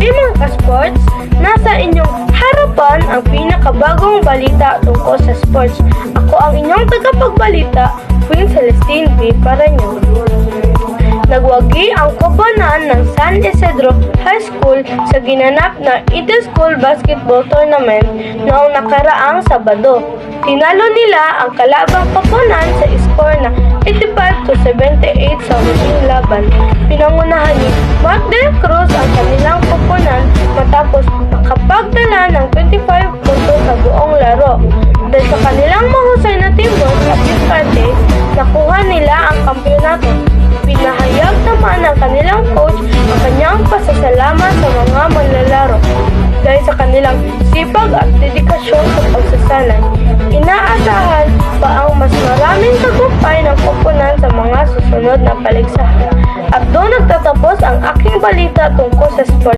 mga ka-sports, nasa inyong harapan ang pinakabagong balita tungkol sa sports. Ako ang inyong tagapagbalita, Queen Celestine V. Paraño. Nagwagi ang koponan ng San Isidro High School sa ginanap na Inter-School Basketball Tournament noong nakaraang Sabado. Tinalo nila ang kalabang koponan sa score na 85-78 sa huling laban. Pinangunahan ni Mark Del Cruz ang kanilang koponan matapos makapagtala ng 25 puntos sa buong laro. Dahil sa kanilang mahusay na teamwork at diskarte, nakuha nila ang kampyonato. Pinahayag naman ng kanilang coach ang kanyang pasasalamat sa mga manlalaro dahil sa kanilang sipag at dedikasyon sa pagsasanay. Inaasahan pa ang mas maraming tagumpay ng koponan sa mga susunod na paligsahan. At doon nagtatapos ang aking balita tungkol sa sport.